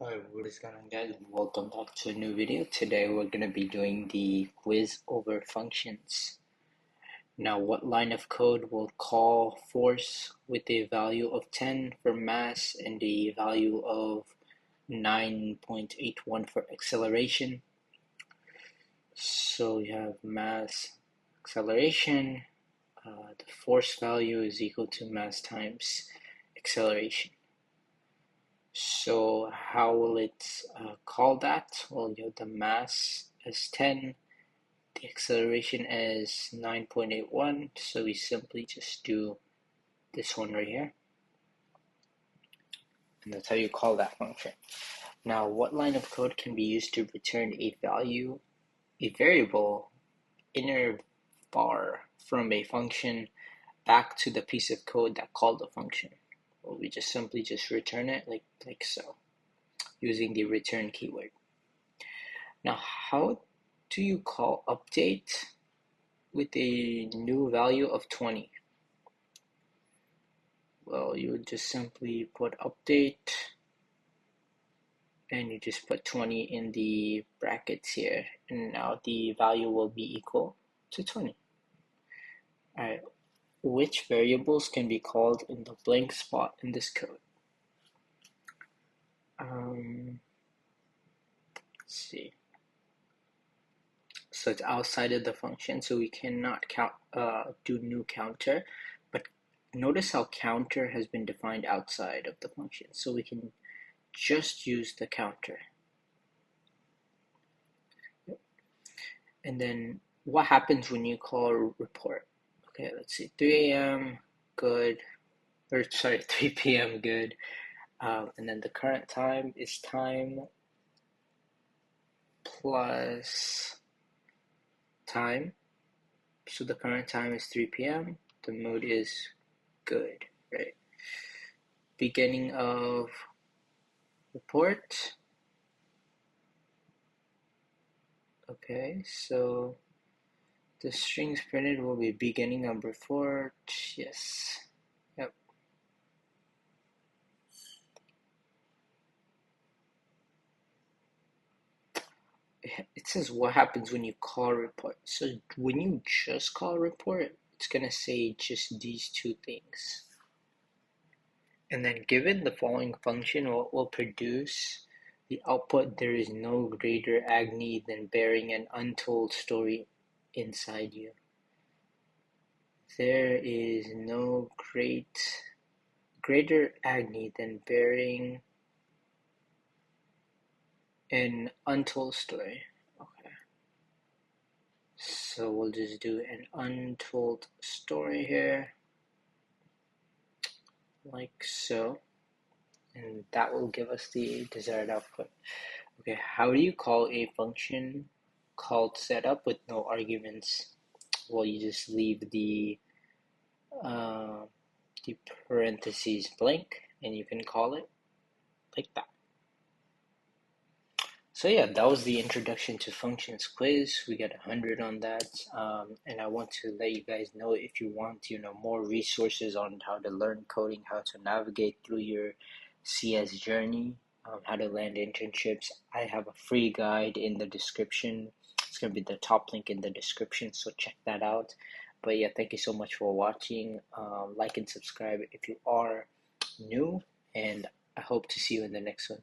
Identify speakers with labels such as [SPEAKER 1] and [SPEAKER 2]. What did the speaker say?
[SPEAKER 1] Alright, what is going on, guys? Welcome back to a new video. Today we're going to be doing the quiz over functions. Now, what line of code will call force with a value of 10 for mass and a value of 9.81 for acceleration? So you have mass, acceleration. The force value is equal to mass times acceleration. So how will it call that? Well, you have the mass as 10, the acceleration as 9.81, so we simply just do this one right here, and that's how you call that function. Now, what line of code can be used to return a variable inner bar from a function back to the piece of code that called the function? Well, we just simply return it like so, using the return keyword. Now, how do you call update with a new value of 20? Well, you would just simply put update and you just put 20 in the brackets here, and now the value will be equal to 20. Alright, which variables can be called in the blank spot in this code? Let's see. So it's outside of the function, so we cannot do new counter, but notice how counter has been defined outside of the function, so we can just use the counter. And then what happens when you call report? Okay, let's see, 3 a.m. good, or sorry, 3 p.m. good, and then the current time is time plus time. So the current time is 3 p.m. The mode is good, right? Beginning of report. Okay, so the strings printed will be beginning of report. Yes. Yep. It says what happens when you call report. So when you just call report, it's gonna say just these two things. And then given the following function, what will produce the output, there is no greater agony than bearing an untold story inside you. There is no greater agony than bearing an untold story. Okay. So we'll just do an untold story here, like so. And that will give us the desired output. Okay, how do you call a function called setup with no arguments? Well, you just leave the parentheses blank, and you can call it like that. So yeah, that was the introduction to functions quiz. We got 100 on that, and I want to let you guys know, if you want, more resources on how to learn coding, how to navigate through your CS journey, how to land internships. I have a free guide in the description. It's gonna be the top link in the description, so check that out. But yeah, thank you so much for watching. Like and subscribe if you are new, and I hope to see you in the next one.